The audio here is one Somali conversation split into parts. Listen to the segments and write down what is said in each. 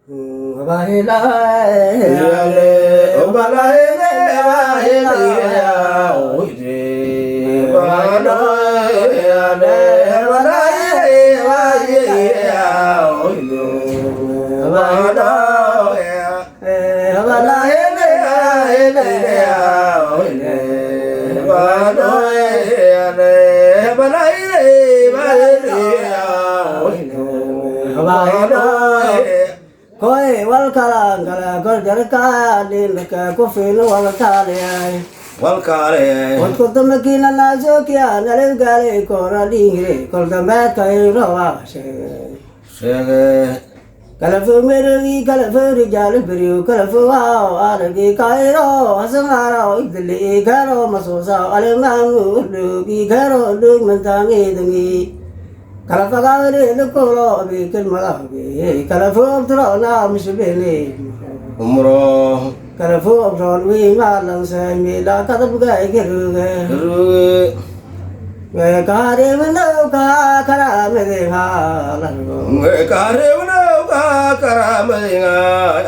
Bahila yale obalaile bahile oje bano yale balaile bahile oje bano balaile bahile oje bano yale balaile bahile oje bano Koi wal kala kala kol jarka din ka ko fino wal kale Walkare on ko tum kina na jo kya nale gale ko ra dingre kol da ba kai ro wa she Sege kala fu mere wi kala fu ri jale bri kala fu wa ala ge kai ro asanga ro idle ga ro maso sa ale ngang lu gi ga ro du man ta ngi dangi kala fa ga re lu ko ro bi kel ma bi kala fu tro na misbele umro kala fu ron wi ma lang sa mi la ka ta ga ge ru ge ru ge ka re ma no ka kara me de ha la ro kare uno ka karamadinga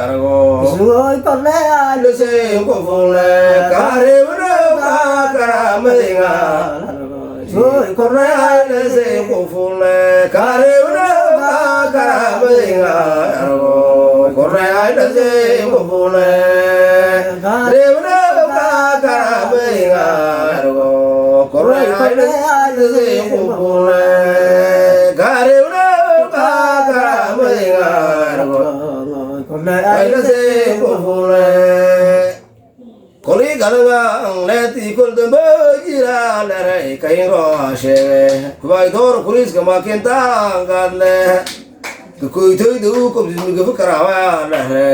argo sungoi ko le a le se ko fune kare uno ka karamadinga sungoi ko le a le se ko fune kare uno ka karamadinga argo corre le se ko fune kare uno ka karamadinga argo corre le se ko fune kare uno ka karamadinga argo ko le a ai le se ko fune Koli galanga leti kul de bajira le re kai ro she kubai dor kulis ka makenta galle ku kui thoi du ko jin ga karawa le re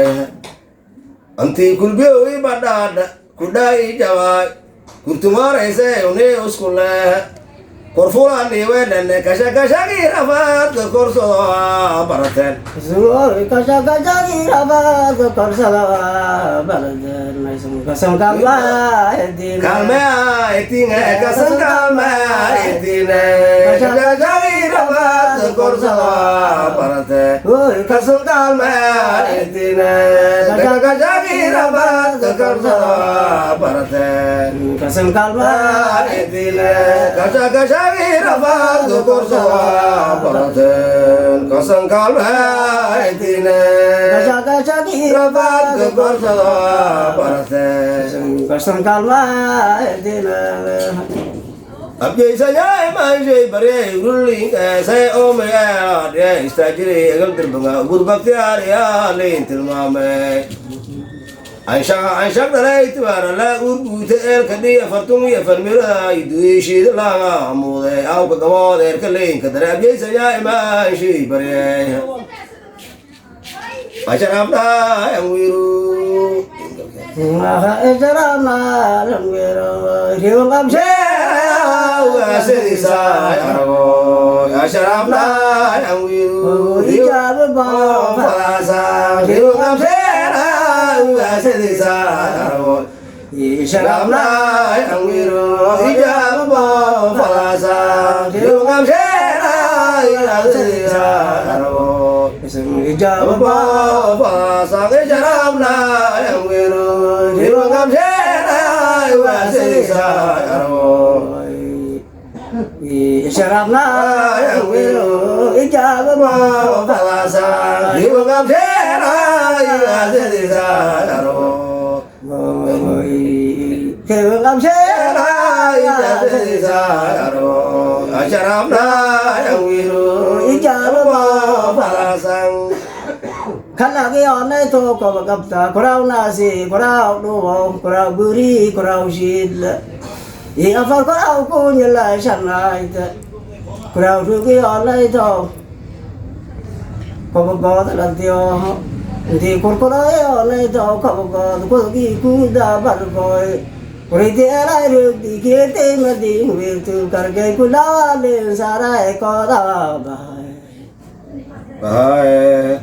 anti kul be oi badad kudai jawai kurtumare se une uskule korfula ni weden kasha kasha gi rafat korso baraten sungoi ka gi ra ba ko sa baladan mai sung ka sam ka ba din kalme etine kasan kalme etine kasha kasha gi rafat korso barate oi ka kasan kalme etine kasha kasha gi rafat korso barate ka sam ka ba etine kasha kasha gi rafat korso barate kasan kalme etine ka gi ra ba rafat korso barate ka sam ka ba din अब जैसा जाए माइजे बरे रुलिंग ऐसे ओ में यार ये स्टाजरी अगल तिरबंगा गुड बख्तियार या लेन तिरमा में आयशा दलाई इतवार ला उर एर कदी फरतुम ये फरमिरा इदुशी लागा मोदे आओ कदमो देर कलें कदर अब जैसा जाए माइजे बरे अशराफना यंगिरू Jarana langero riwang amse Aserisa argo asharafna yangiru ijab ba falasa riwam sera aserisa argo isharafna yangiru ijab ba falasa riwam sera aserisa argo ijab ba falasa isharafna yangiru riwam sera aserisa argo Sharapna yangiru ijab ba falasa riwam sera aserisa argo riwang amse Asharafna yangiru ijab ba falasang khala ge onai to ko gapta korau nasi korau do korau buri korau shil ye afa korau ko nyala shanai ta korau ru ge onai to ko go da la tio di kor korai onai to ko gi ku da bar koi kore de la ru di ke te ma di wir tu kar ge ku la le sarai ko da bai Bae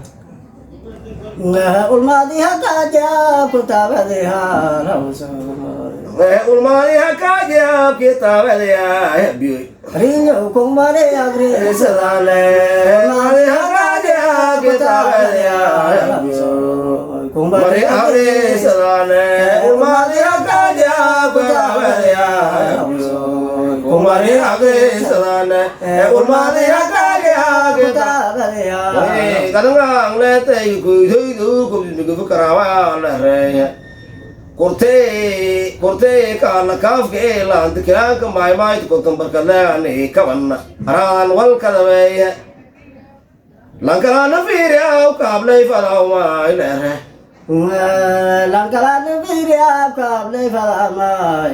ulmadi hakaja kutaba deha rausa ulmani hakaja kita velia biu rinyo kumare agre Salale mani hakaja Kutabalaya Kumbari Agre Sadane Ulmadira Kaya Kutabalaya Kumbari Agre Sadane Ulmadira Kaya Kutabalaya Kadang lete kuidu kubidu karawa lare Korte kala kaf ke lan tikran kamai mai ko kambar kala ne kawan aran wal kadawe Langkala na firya kablay falaw mai lare Langkalan Viria Kable Falama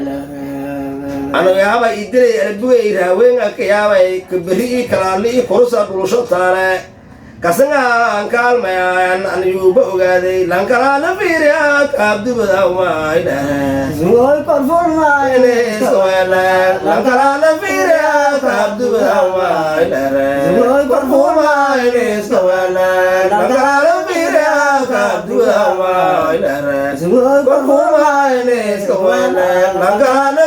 Ano yaba idre albuwe rawen akyawa kubri kalali korsa dulsho tare kasanga ankal mayan an yuba ugade langkala na firya kabdu badaw mai lare Zumoy Korforma ene soela langkala na firya kabdu badaw mai lare Zumoy Korforma ene soela langkala na firya kabdu badaw mai lare Zumoy Korforma ene soela langkala na